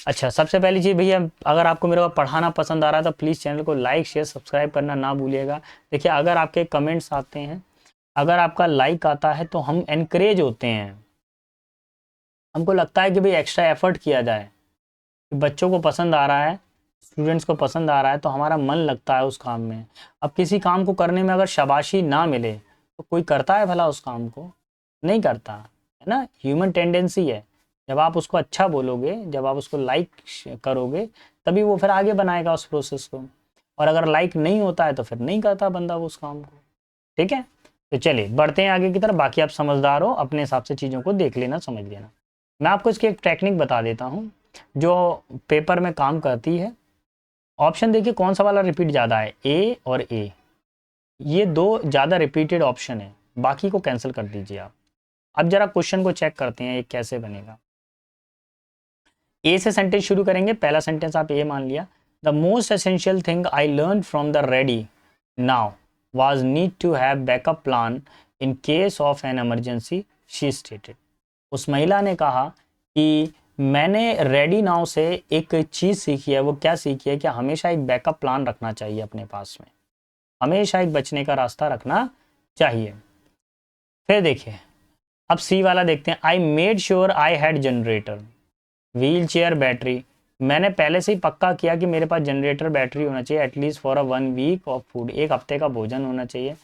अच्छा, सबसे पहली चीज़ भैया, अगर आपको मेरे को पढ़ाना पसंद आ रहा है तो प्लीज़ चैनल को लाइक शेयर सब्सक्राइब करना ना भूलिएगा। देखिए, अगर आपके कमेंट्स आते हैं, अगर आपका लाइक आता है तो हम एनकरेज होते हैं, हमको लगता है कि भाई एक्स्ट्रा एफर्ट किया जाए, कि बच्चों को पसंद आ रहा है, स्टूडेंट्स को पसंद आ रहा है, तो हमारा मन लगता है उस काम में। अब किसी काम को करने में अगर शाबाशी ना मिले तो कोई करता है भला उस काम को? नहीं करता है ना। ह्यूमन टेंडेंसी है, जब आप उसको अच्छा बोलोगे, जब आप उसको लाइक करोगे, तभी वो फिर आगे बनाएगा उस प्रोसेस को। और अगर लाइक नहीं होता है तो फिर नहीं करता बंदा वो उस काम को। ठीक है, तो चलिए बढ़ते हैं आगे की तरफ। बाकी आप समझदार हो, अपने हिसाब से चीज़ों को देख लेना, समझ लेना। मैं आपको इसकी एक टेक्निक बता देता हूँ जो पेपर में काम करती है। ऑप्शन देखिए कौन सा वाला रिपीट ज़्यादा है, ए और ए। ये दो ज़्यादा रिपीटेड ऑप्शन है, बाकी को कैंसिल कर दीजिए आप। अब जरा क्वेश्चन को चेक करते हैं ये कैसे बनेगा। ए से सेंटेंस शुरू करेंगे। पहला सेंटेंस आप ए मान लिया, the most essential thing I learn from the ready now. was need to have backup plan in case of an emergency, she stated. उस महिला ने कहा कि मैंने रेडी नाउ से एक चीज़ सीखी है। वो क्या सीखी है कि हमेशा एक बैकअप प्लान रखना चाहिए अपने पास में, हमेशा एक बचने का रास्ता रखना चाहिए। फिर देखिए अब सी वाला देखते हैं। I made sure I had generator, wheel chair, battery. मैंने पहले से ही पक्का किया कि मेरे पास जनरेटर, बैटरी होना चाहिए, at least for a 1 week of food, एक हफ्ते का भोजन होना चाहिए,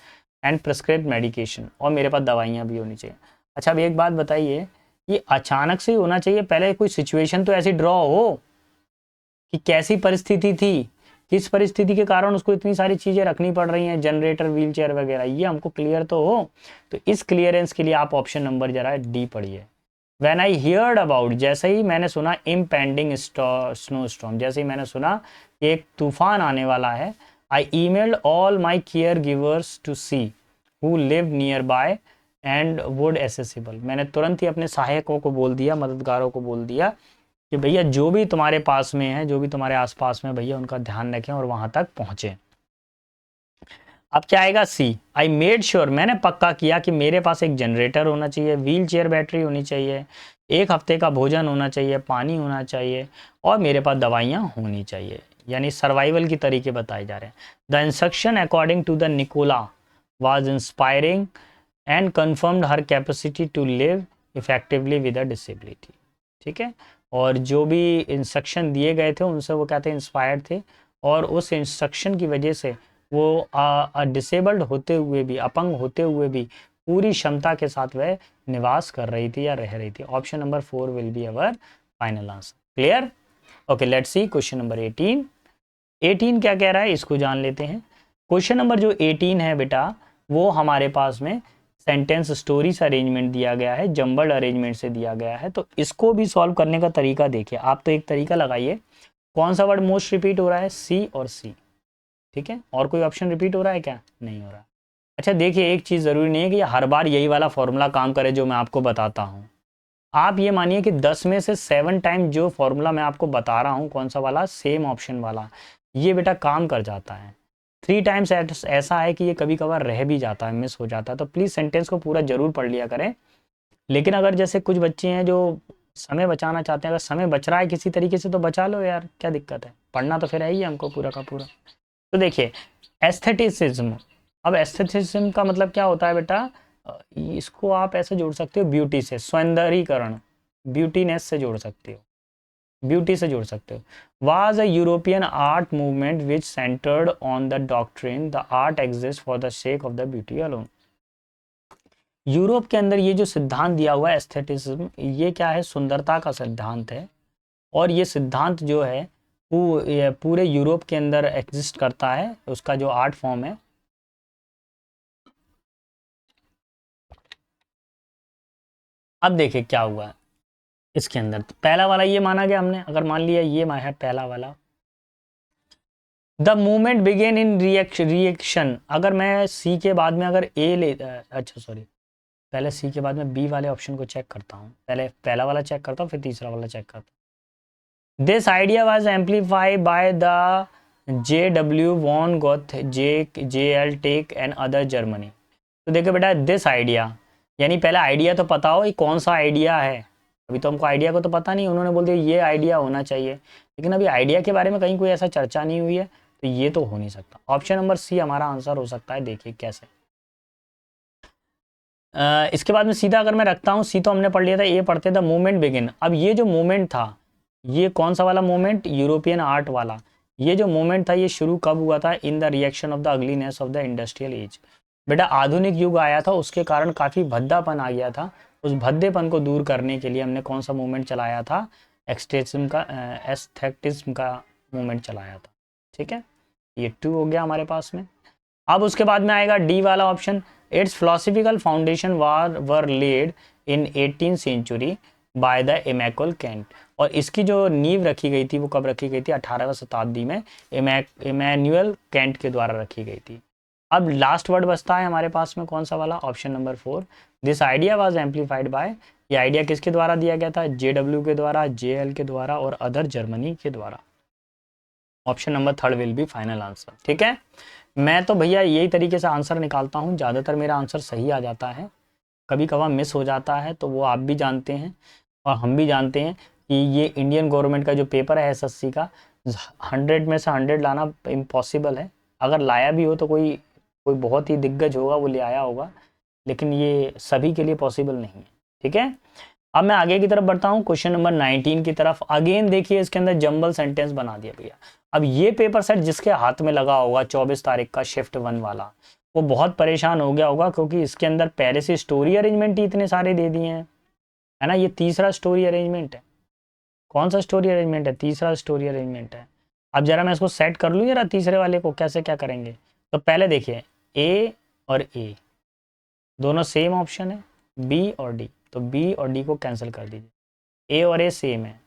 एंड प्रिस्क्राइब्ड मेडिकेशन, और मेरे पास दवाइयाँ भी होनी चाहिए। अच्छा अब एक बात बताइए, ये अचानक से होना चाहिए, पहले कोई सिचुएशन तो ऐसी ड्रॉ हो कि कैसी परिस्थिति थी, किस परिस्थिति के कारण उसको इतनी सारी चीज़ें रखनी पड़ रही हैं, जनरेटर, व्हील चेयर वगैरह, ये हमको क्लियर तो हो। तो इस क्लियरेंस के लिए आप ऑप्शन नंबर जरा डी पढ़िए। When I heard about, जैसे ही मैंने सुना impending स्नो स्टॉर्म, जैसे ही मैंने सुना कि एक तूफान आने वाला है, I emailed all my caregivers to see who lived nearby and would accessible. मैंने तुरंत ही अपने सहायकों को बोल दिया, मददगारों को बोल दिया कि भैया जो भी तुम्हारे पास में है, जो भी तुम्हारे आसपास में, भैया उनका ध्यान रखें और वहां तक पहुंचे। अब क्या आएगा, सी। आई मेड श्योर, मैंने पक्का किया कि मेरे पास एक जनरेटर होना चाहिए, व्हील चेयर, बैटरी होनी चाहिए, एक हफ्ते का भोजन होना चाहिए, पानी होना चाहिए, और मेरे पास दवाइयाँ होनी चाहिए। यानी सर्वाइवल की तरीके बताए जा रहे हैं। The instruction according to the Nicola was inspiring and confirmed her capacity to live effectively with a disability. ठीक है, और जो भी इंस्ट्रक्शन दिए गए थे उनसे वो कहते हैं इंस्पायर्ड थे, और उस इंस्ट्रक्शन की वजह से वो डिसेबल्ड होते हुए भी, अपंग होते हुए भी पूरी क्षमता के साथ वह निवास कर रही थी या रह रही थी। Option number 4 will be our final answer. Clear? Okay, let's see question number 18। 18 क्या कह रहा है इसको जान लेते हैं। क्वेश्चन नंबर जो 18 है बेटा, वो हमारे पास में सेंटेंस स्टोरीज अरेंजमेंट दिया गया है, जम्बल्ड अरेंजमेंट से दिया गया है। तो इसको भी सॉल्व करने का तरीका देखिए। आप तो एक तरीका लगाइए, कौन सा वर्ड मोस्ट रिपीट हो रहा है, सी और सी। ठीक है, और कोई ऑप्शन रिपीट हो रहा है क्या? नहीं हो रहा। अच्छा देखिए, एक चीज़ ज़रूरी नहीं है कि हर बार यही वाला फॉर्मूला काम करे जो मैं आपको बताता हूँ। आप ये मानिए कि 10 में से 7 टाइम जो फॉर्मूला मैं आपको बता रहा हूँ, कौन सा वाला, सेम ऑप्शन वाला, ये बेटा काम कर जाता है। 3 टाइम्स ऐसा है कि ये कभी कभार रह भी जाता है, मिस हो जाता है। तो प्लीज़ सेंटेंस को पूरा जरूर पढ़ लिया करें। लेकिन अगर जैसे कुछ बच्चे हैं जो समय बचाना चाहते हैं, अगर समय बच रहा है किसी तरीके से तो बचा लो यार, क्या दिक्कत है, पढ़ना तो फिर है ही हमको पूरा का पूरा। तो देखिए एस्थेटिसिज्म। अब एस्थेटिसिज्म का मतलब क्या होता है बेटा, इसको आप ऐसे जोड़ सकते हो ब्यूटी से, सौंदर्यीकरण, ब्यूटीनेस से जोड़ सकते हो, ब्यूटी से जोड़ सकते हो। Was a European art movement which centred on the doctrine the art exist for the sake of the beauty alone. Europe के अंदर ये जो सिद्धांत दिया हुआ है एस्थेटिसिज्म, ये क्या है, सुंदरता का सिद्धांत है। और ये सिद्धांत जो है पूरे यूरोप के अंदर एग्जिस्ट करता है, उसका जो आर्ट फॉर्म है। अब देखिए क्या हुआ है इसके अंदर। तो पहला वाला ये माना गया हमने, अगर मान लिया ये है पहला वाला, the movement began in reaction. अगर मैं सी के बाद में अगर ए ले, अच्छा सॉरी, पहले सी के बाद में बी वाले ऑप्शन को चेक करता हूँ, पहले पहला वाला चेक करता हूँ फिर तीसरा वाला चेक करता हूँ। This idea was amplified by the JW von Goethe JL Tieck and other Germany. तो देखो बेटा, दिस आइडिया यानी पहले आइडिया तो पता हो ये कौन सा आइडिया है। अभी तो हमको आइडिया को तो पता नहीं, उन्होंने बोल दिया ये आइडिया होना चाहिए, लेकिन अभी आइडिया के बारे में कहीं कोई ऐसा चर्चा नहीं हुई है, तो ये तो हो नहीं सकता। ऑप्शन नंबर सी हमारा आंसर हो सकता है। देखिए कैसे, इसके बाद में सीधा अगर मैं रखता हूँ, सी तो हमने पढ़ लिया था, ये पढ़ते द मूवमेंट बिगिन। अब ये जो मूवमेंट था, ये कौन सा वाला मूवमेंट, यूरोपियन आर्ट वाला। ये जो मूवमेंट था ये शुरू कब हुआ था, in the reaction of the ugliness of the industrial as. बेटा आधुनिक युग आया था, उसके कारण काफ़ी भद्दापन आ गया था। उस भद्देपन को दूर करने के लिए हमने कौन सा मूवमेंट चलाया था, एस्थेटिज्म का मूवमेंट चलाया था। ठीक है, ये 2 हो गया हमारे पास में। अब उसके बाद में आएगा डी वाला option, it's philosophical foundation were laid in 18th century by the Immanuel Kant. और इसकी जो नींव रखी गई थी वो कब रखी गई थी, 18वीं शताब्दी में इमैनुअल कैंट के द्वारा रखी गई थी। अब लास्ट वर्ड बचता है हमारे पास में कौन सा वाला, option number 4, this idea was amplified by. ये आइडिया किसके द्वारा दिया गया था, JW के द्वारा, JL के द्वारा और अदर जर्मनी के द्वारा। Option number 3 will be final answer. ठीक है, मैं तो भैया यही तरीके से आंसर निकालता हूँ, ज़्यादातर मेरा आंसर सही आ जाता है, कभी कभार मिस हो जाता है, तो वो आप भी जानते हैं और हम भी जानते हैं कि ये इंडियन गवर्नमेंट का जो पेपर है एसएससी का, 100 में से 100 लाना इम्पॉसिबल है। अगर लाया भी हो तो कोई कोई बहुत ही दिग्गज होगा वो ले आया होगा, लेकिन ये सभी के लिए पॉसिबल नहीं है। ठीक है, अब मैं आगे की तरफ बढ़ता हूँ, क्वेश्चन नंबर 19 की तरफ। अगेन देखिए इसके अंदर जंबल सेंटेंस बना दिया भैया। अब ये पेपर सेट जिसके हाथ में लगा होगा 24 तारीख का शिफ्ट 1 वाला, वो बहुत परेशान हो गया होगा, क्योंकि इसके अंदर पहले से स्टोरी अरेंजमेंट ही इतने सारे दे दिए हैं, है ना। ये तीसरा स्टोरी अरेंजमेंट है। कौन सा स्टोरी अरेंजमेंट है? तीसरा स्टोरी अरेंजमेंट है। अब जरा मैं इसको सेट कर लूँ जरा, तीसरे वाले को कैसे क्या करेंगे। तो पहले देखिए ए और ए दोनों सेम ऑप्शन है, बी और डी, तो बी और डी को कैंसिल कर दीजिए, ए और ए सेम है।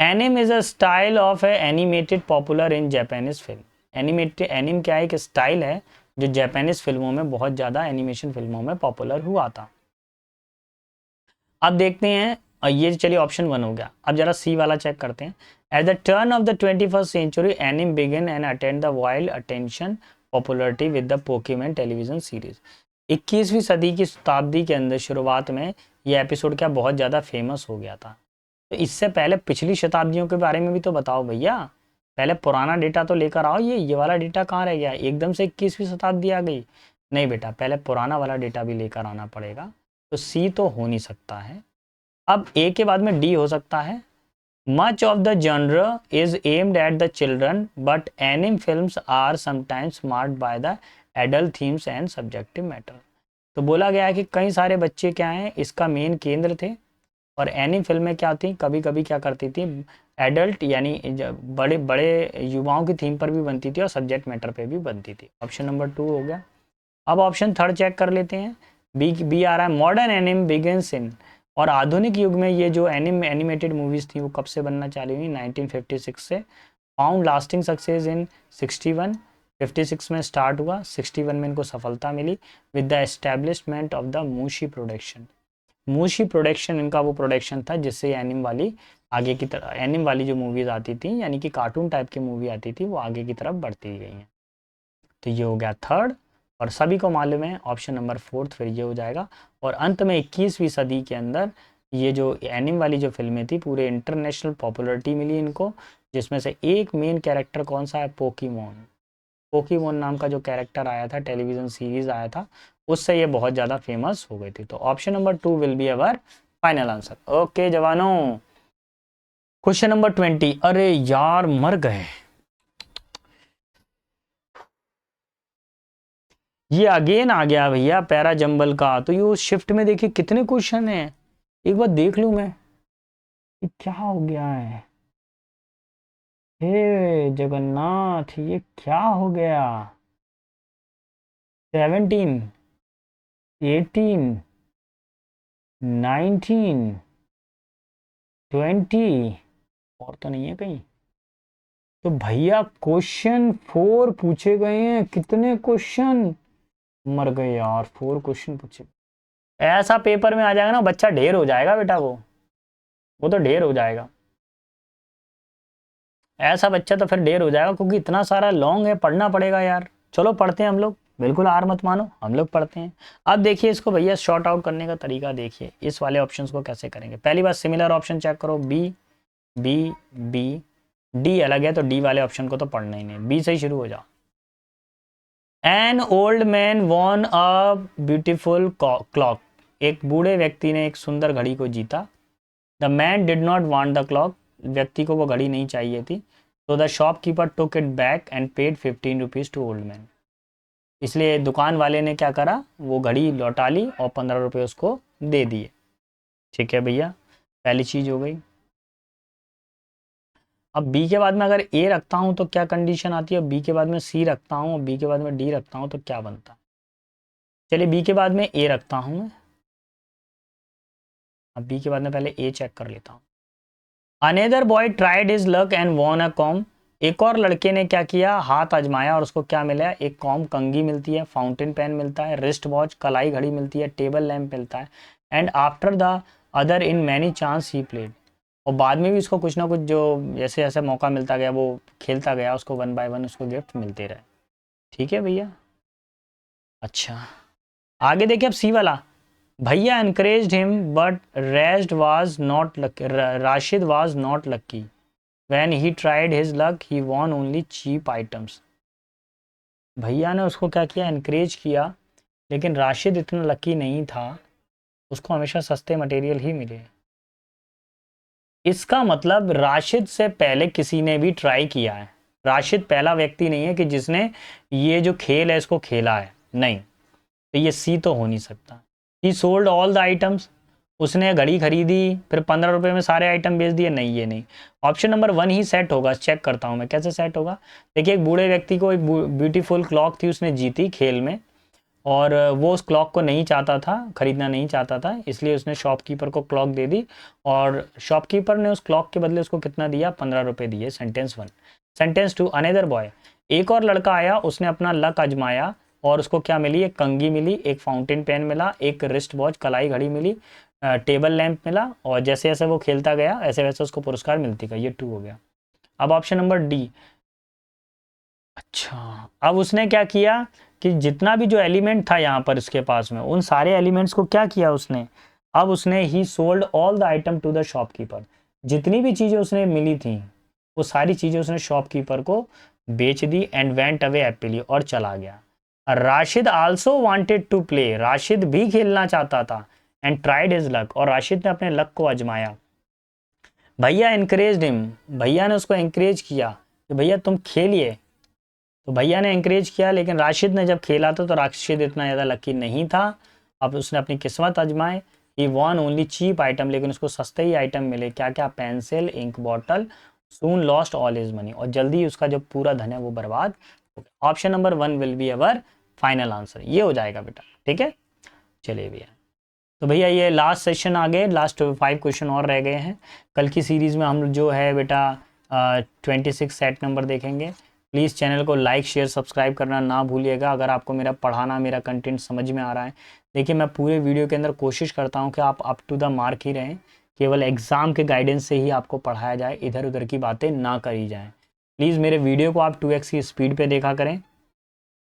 Anime is a style of a animated popular in Japanese film. Animated, anime क्या है? एक स्टाइल है जो जापानीज फिल्मों में बहुत ज़्यादा, एनिमेशन फिल्मों में पॉपुलर हुआ था। अब देखते हैं, ये चलिए ऑप्शन 1 हो गया। अब जरा सी वाला चेक करते हैं। At the turn of the 21st century anime begin and attend the wild attention popularity with the Pokemon television series. 21वीं सदी की शताब्दी के अंदर शुरुआत में ये एपिसोड क्या बहुत ज़्यादा फेमस हो गया था। तो इससे पहले पिछली शताब्दियों के बारे में भी तो बताओ भैया, पहले पुराना डेटा तो लेकर आओ। ये वाला डेटा कहाँ रह गया? एकदम से 21वीं शताब्दी आ गई? नहीं बेटा, पहले पुराना वाला डेटा भी लेकर आना पड़ेगा। तो सी तो हो नहीं सकता है। अब ए के बाद में डी हो सकता है। Much of the genre is aimed at the children but anime films are sometimes marked by the adult themes and subjective matter. तो बोला गया है कि कई सारे बच्चे क्या हैं, इसका मेन केंद्र थे, और एनिम फिल्में क्या थी, कभी कभी क्या करती थी, एडल्ट यानी बड़े बड़े युवाओं की थीम पर भी बनती थी और सब्जेक्ट मैटर पे भी बनती थी। ऑप्शन नंबर 2 हो गया। अब ऑप्शन 3 चेक कर लेते हैं। बी आ रहा है, मॉडर्न एनिम बिगिंस इन। और आधुनिक युग में ये जो एनिमेटेड मूवीज थी वो कब से बनना चालू हुई? 1956 से। Found lasting success in 61। 56 में स्टार्ट हुआ, 61 में इनको सफलता मिली with the establishment of the Mushi production. Mushi production इनका वो प्रोडक्शन था जिससे एनिम वाली आगे की तरफ, एनिम वाली जो मूवीज आती थी यानी कि कार्टून टाइप की मूवी आती थी, वो आगे की तरफ बढ़ती गई हैं। तो ये हो गया 3rd, और सभी को मालूम है ऑप्शन नंबर 4 फिर ये हो जाएगा। और अंत में 21वीं सदी के अंदर ये जो एनिम वाली जो फिल्में थी पूरे इंटरनेशनल पॉपुलरिटी मिली इनको, जिसमें से एक मेन कैरेक्टर कौन सा है? पोकेमॉन। पोकेमॉन नाम का जो कैरेक्टर आया था, टेलीविजन सीरीज आया था, उससे ये बहुत ज़्यादा फेमस हो गई थी। तो option number 2 will be our final answer. Okay जवानों, क्वेश्चन नंबर 20। अरे यार मर गए, ये अगेन आ गया भैया पैरा जंबल का। तो ये उस शिफ्ट में देखिए कितने क्वेश्चन हैं, एक बार देख लूं मैं, ये क्या हो गया है। हे जगन्नाथ, ये क्या हो गया? 17, 18, 19, 20, और तो नहीं है कहीं। तो भैया क्वेश्चन 4 पूछे गए हैं। कितने क्वेश्चन? मर गए यार, 4 क्वेश्चन पूछे। ऐसा पेपर में आ जाएगा ना बच्चा, ढेर हो जाएगा बेटा, वो तो ढेर हो जाएगा। ऐसा बच्चा तो फिर ढेर हो जाएगा, क्योंकि इतना सारा लॉन्ग है, पढ़ना पड़ेगा यार। चलो पढ़ते हैं हम लोग, बिल्कुल हार मत मानो, हम लोग पढ़ते हैं। अब देखिए इसको भैया शॉर्ट आउट करने का तरीका देखिए, इस वाले ऑप्शंस को कैसे करेंगे। पहली बात, सिमिलर ऑप्शन चेक करो, बी बी बी, डी अलग है तो डी वाले ऑप्शन को तो पढ़ना ही नहीं, बी से ही शुरू हो जाओ। An old man won a beautiful clock. एक बूढ़े व्यक्ति ने एक सुंदर घड़ी को जीता। The man did not want the clock. व्यक्ति को वो घड़ी नहीं चाहिए थी। तो the shopkeeper took it back and paid 15 rupees to old man. इसलिए दुकान वाले ने क्या करा, वो घड़ी लौटा ली और 15 रुपये उसको दे दिए। ठीक है भैया, पहली चीज़ हो गई। अब बी के बाद में अगर ए रखता हूँ तो क्या कंडीशन आती है, बी के बाद में सी रखता हूँ और बी के बाद में डी रखता हूँ तो क्या बनता है। चलिए बी के बाद में ए रखता हूँ मैं। अब बी के बाद में पहले ए चेक कर लेता हूँ। Another boy tried his luck and won a com. एक और लड़के ने क्या किया, हाथ आजमाया और उसको क्या मिला? एक कॉम, कंघी मिलती है, फाउंटेन पेन मिलता है, रिस्ट वॉच, कलाई घड़ी मिलती है, टेबल लैंप मिलता है। And after the other in many chance he played. और बाद में भी उसको कुछ ना कुछ जो जैसे जैसे मौका मिलता गया वो खेलता गया, उसको 1 बाय 1 उसको गिफ्ट मिलते रहे। ठीक है भैया। अच्छा आगे देखिए अब सी वाला, भैया encouraged him but Rashid was not lucky when he tried his luck he won only cheap items। भैया ने उसको क्या किया, encourage किया, लेकिन राशिद इतना लकी नहीं था, उसको हमेशा सस्ते मटेरियल ही मिले। इसका मतलब राशिद से पहले किसी ने भी ट्राई किया है, राशिद पहला व्यक्ति नहीं है कि जिसने ये जो खेल है इसको खेला है, नहीं, तो ये सी तो हो नहीं सकता। ही सोल्ड ऑल द आइटम्स, उसने घड़ी खरीदी फिर 15 रुपए में सारे आइटम बेच दिए, नहीं ये नहीं। ऑप्शन नंबर 1 ही सेट होगा, चेक करता हूँ मैं कैसे सेट होगा। देखिए एक बूढ़े व्यक्ति को एक ब्यूटीफुल क्लॉक थी, उसने जीती खेल में, और वो उस क्लॉक को नहीं चाहता था, खरीदना नहीं चाहता था, इसलिए उसने शॉपकीपर को क्लॉक दे दी, और शॉपकीपर ने उस क्लॉक के बदले उसको कितना दिया, 15 रुपये दिए। सेंटेंस 1। सेंटेंस 2, अनदर बॉय, एक और लड़का आया, उसने अपना लक आजमाया और उसको क्या मिली, एक कंघी मिली, एक फाउंटेन पेन मिला, एक रिस्ट वॉच कलाई घड़ी मिली, टेबल लैंप मिला, और जैसे जैसे वो खेलता गया ऐसे वैसे उसको पुरस्कार मिलती गया। ये 2 हो गया। अब ऑप्शन नंबर डी, अच्छा अब उसने क्या किया कि जितना भी जो एलिमेंट था यहाँ पर इसके पास में, उन सारे एलिमेंट्स को क्या किया उसने, अब उसने ही sold all the item to the shopkeeper, जितनी भी चीज़ें उसने मिली थी वो सारी चीज़ें उसने शॉपकीपर को बेच दी, एंड वेंट अवे हैप्पीली, और चला गया। Rashid also wanted to play, Rashid भी खेलना चाहता था, एंड ट्राइड हिज लक, और राशिद ने अपने लक को आजमाया। भैया एनकरेज हिम, भैया ने उसको एनकरेज किया कि भैया तुम खेलिए, तो भैया ने एनकरेज किया, लेकिन राशिद ने जब खेला था तो राशिद इतना ज़्यादा लकी नहीं था, अब उसने अपनी किस्मत आजमाए। He won only cheap item, लेकिन उसको सस्ते ही आइटम मिले, क्या क्या, पेंसिल, इंक बॉटल, सून लॉस्ट ऑल हिज मनी, और जल्दी उसका जो पूरा धन है वो बर्बाद हो गया। Option number 1 will be our final answer, ये हो जाएगा बेटा, ठीक है। चलिए भैया, तो भैया ये लास्ट सेशन आ गए, लास्ट 5 क्वेश्चन और रह गए हैं। कल की सीरीज़ में हम जो है बेटा 26 सेट नंबर देखेंगे। प्लीज़ चैनल को लाइक शेयर सब्सक्राइब करना ना भूलिएगा। अगर आपको मेरा पढ़ाना, मेरा कंटेंट समझ में आ रहा है, देखिए मैं पूरे वीडियो के अंदर कोशिश करता हूँ कि आप अप टू द मार्क ही रहें, केवल एग्ज़ाम के गाइडेंस से ही आपको पढ़ाया जाए, इधर उधर की बातें ना करी जाएँ। प्लीज़ मेरे वीडियो को आप 2x की स्पीड पर देखा करें,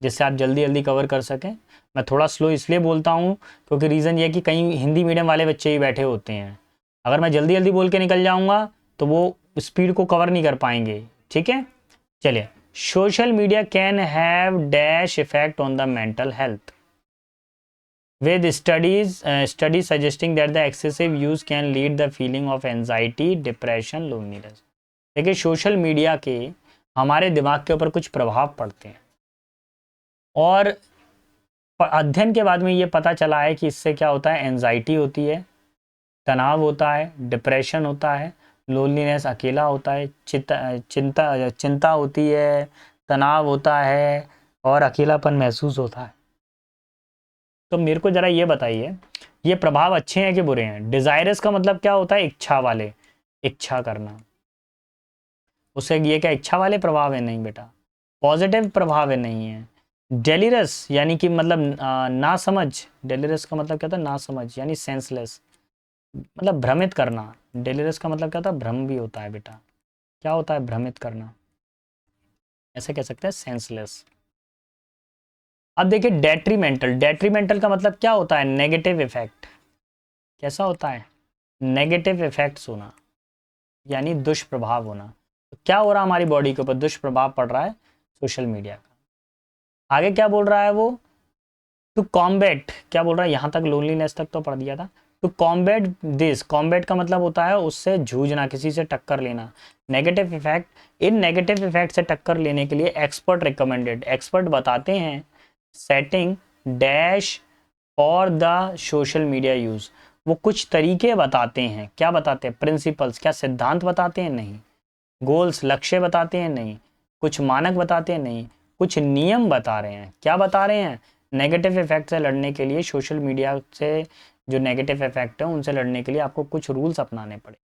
जिससे आप जल्दी जल्दी कवर कर सकें। मैं थोड़ा स्लो इसलिए बोलता हूँ क्योंकि रीज़न ये है कि कहीं हिंदी मीडियम वाले बच्चे ही बैठे होते हैं, अगर मैं जल्दी जल्दी बोल के निकल जाऊँगा तो वो स्पीड को कवर नहीं कर पाएंगे, ठीक है। चलिए, social media can have dash effect on the mental health with studies suggesting that the excessive use can lead the feeling of anxiety, depression, loneliness। देखिए सोशल मीडिया के हमारे दिमाग के ऊपर कुछ प्रभाव पड़ते हैं, और अध्ययन के बाद में ये पता चला है कि इससे क्या होता है, एंजाइटी होती है, तनाव होता है, डिप्रेशन होता है, लोनलीनेस अकेला होता है, चिंता चिंता होती है, तनाव होता है, और अकेलापन महसूस होता है। तो मेरे को ज़रा ये बताइए, ये प्रभाव अच्छे हैं कि बुरे हैं। डिज़ायरस का मतलब क्या होता है, इच्छा वाले, इच्छा करना, उससे ये क्या इच्छा वाले प्रभाव है, नहीं बेटा, पॉजिटिव प्रभाव है, नहीं है। डेलिरस यानी कि मतलब ना समझ, डेलिरस का मतलब क्या होता है, ना समझ यानी सेंसलेस, मतलब भ्रमित करना। डेलिरस का मतलब क्या होता है, भ्रम भी होता है बेटा। क्या होता है, भ्रमित करना, ऐसे कह सकते हैं सेंसलेस। अब देखिए डेट्रीमेंटल, डेट्रीमेंटल का मतलब क्या होता है, नेगेटिव इफेक्ट। कैसा होता है, नेगेटिव इफेक्ट्स होना, यानी दुष्प्रभाव होना। तो क्या हो रहा है हमारी बॉडी के ऊपर, दुष्प्रभाव पड़ रहा है सोशल मीडिया का। आगे क्या बोल रहा है वो, टू कॉम्बैट, क्या बोल रहा है, यहाँ तक लोनलीनेस तक तो पढ़ दिया था। टू कॉम्बैट दिस, कॉम्बैट का मतलब होता है उससे जूझना, किसी से टक्कर लेना। नेगेटिव इफेक्ट, इन नेगेटिव इफेक्ट से टक्कर लेने के लिए एक्सपर्ट रिकमेंडेड, एक्सपर्ट बताते हैं setting dash for the social media use, वो कुछ तरीके बताते हैं। क्या बताते हैं, प्रिंसिपल्स, क्या सिद्धांत बताते हैं, नहीं। गोल्स, लक्ष्य बताते हैं, नहीं। कुछ मानक बताते हैं, नहीं। कुछ नियम बता रहे हैं। क्या बता रहे हैं, नेगेटिव इफेक्ट से लड़ने के लिए, सोशल मीडिया से जो नेगेटिव इफेक्ट है उनसे लड़ने के लिए आपको कुछ रूल्स अपनाने पड़े।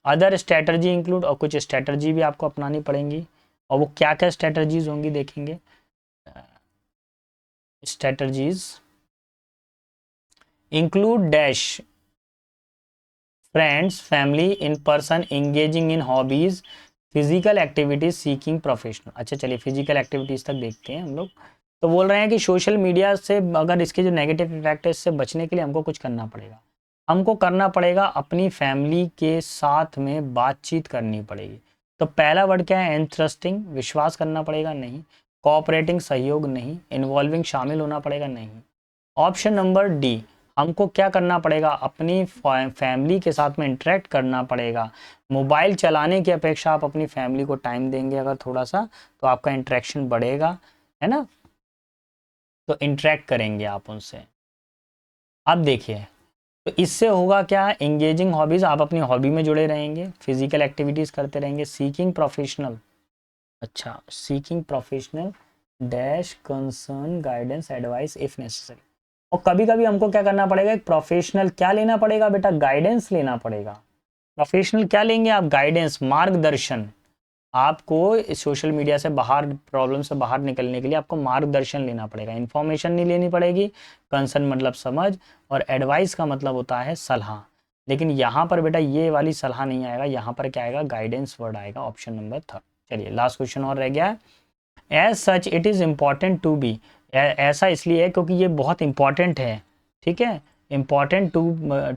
अदर स्ट्रेटजी इंक्लूड, और कुछ स्ट्रेटजी भी आपको अपनानी पड़ेंगी, और वो क्या क्या स्ट्रेटजीज होंगी देखेंगे। Strategies include dash friends, family, in person, engaging in hobbies, physical activities seeking professional. अच्छा चलिए फिजिकल एक्टिविटीज तक देखते हैं हम लोग। तो बोल रहे हैं कि सोशल मीडिया से अगर इसके जो नेगेटिव इफेक्ट है इससे बचने के लिए हमको कुछ करना पड़ेगा। हमको करना पड़ेगा अपनी फैमिली के साथ में बातचीत करनी पड़ेगी। तो पहला वर्ड क्या है? इंटरेस्टिंग, विश्वास करना पड़ेगा, नहीं। कोऑपरेटिंग, सहयोग, नहीं। इन्वॉल्विंग, शामिल होना पड़ेगा, नहीं। ऑप्शन नंबर डी, हमको क्या करना पड़ेगा? अपनी फैमिली के साथ में इंटरेक्ट करना पड़ेगा। मोबाइल चलाने की अपेक्षा आप अपनी फैमिली को टाइम देंगे अगर थोड़ा सा, तो आपका इंटरेक्शन बढ़ेगा, है ना। तो इंटरेक्ट करेंगे आप उनसे। अब देखिए, तो इससे होगा क्या? एंगेजिंग हॉबीज, आप अपनी हॉबी में जुड़े रहेंगे, फिजिकल एक्टिविटीज करते रहेंगे। सीकिंग प्रोफेशनल, अच्छा seeking professional dash concern guidance advice if necessary. और कभी कभी हमको क्या करना पड़ेगा? एक प्रोफेशनल क्या लेना पड़ेगा बेटा? गाइडेंस लेना पड़ेगा। प्रोफेशनल क्या लेंगे आप? गाइडेंस, मार्गदर्शन। आपको सोशल मीडिया से बाहर, प्रॉब्लम से बाहर निकलने के लिए आपको मार्गदर्शन लेना पड़ेगा। इन्फॉर्मेशन नहीं लेनी पड़ेगी। कंसर्न मतलब समझ, और एडवाइस का मतलब होता है सलाह। लेकिन यहाँ पर बेटा ये वाली सलाह नहीं आएगा, यहाँ पर क्या आएगा? गाइडेंस वर्ड आएगा, ऑप्शन नंबर 3। चलिए लास्ट क्वेश्चन और रह गया है। As such it is important to be, ऐसा इसलिए है क्योंकि ये बहुत इंपॉर्टेंट है, ठीक है। Important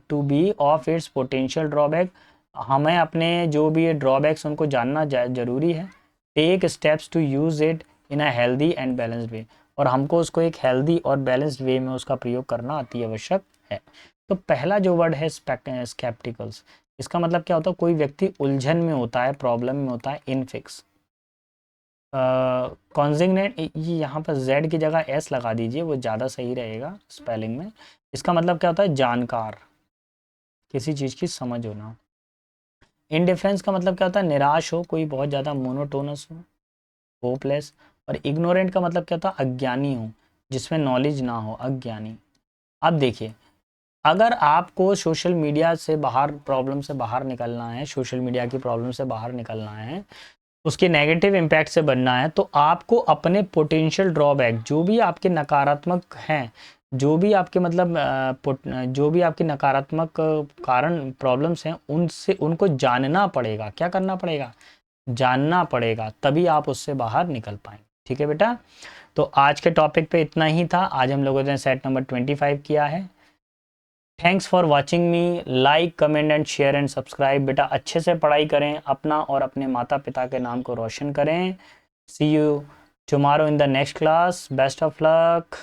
to be of its potential drawback, हमें अपने जो भी ये ड्रॉबैक्स उनको जानना जरूरी है। Take steps to use it in a healthy and balanced way, और हमको उसको एक हेल्दी और बैलेंस्ड वे में उसका प्रयोग करना अति आवश्यक है। तो पहला जो वर्ड है स्केप्टिकल्स, इसका मतलब क्या होता है? कोई व्यक्ति उलझन में होता है, प्रॉब्लम में होता है। इनफिक्स, कॉन्जिग्नेट, ये यहाँ पर जेड की जगह एस लगा दीजिए, वो ज़्यादा सही रहेगा स्पेलिंग में। इसका मतलब क्या होता है? जानकार, किसी चीज़ की समझ होना। इनडिफरेंस का मतलब क्या होता है? निराश हो, कोई बहुत ज़्यादा मोनोटोनस हो, होपलेस। और इग्नोरेंट का मतलब क्या होता है? अज्ञानी हो, जिसमें नॉलेज ना हो, अज्ञानी। अब देखिए, अगर आपको सोशल मीडिया से बाहर, प्रॉब्लम से बाहर निकलना है, सोशल मीडिया की प्रॉब्लम से बाहर निकलना है, उसके नेगेटिव इम्पैक्ट से बनना है, तो आपको अपने पोटेंशियल ड्रॉबैक, जो भी आपके नकारात्मक हैं, जो भी आपके मतलब जो भी आपके नकारात्मक कारण, प्रॉब्लम्स हैं, उनसे उनको जानना पड़ेगा। क्या करना पड़ेगा? जानना पड़ेगा, तभी आप उससे बाहर निकल पाएंगे। ठीक है बेटा, तो आज के टॉपिक पे इतना ही था। आज हम लोगों ने सेट नंबर 25 किया है। Thanks for watching me. Like, comment and share and subscribe. बेटा अच्छे से पढ़ाई करें, अपना और अपने माता पिता के नाम को रोशन करें। See you tomorrow in the next class. Best of luck.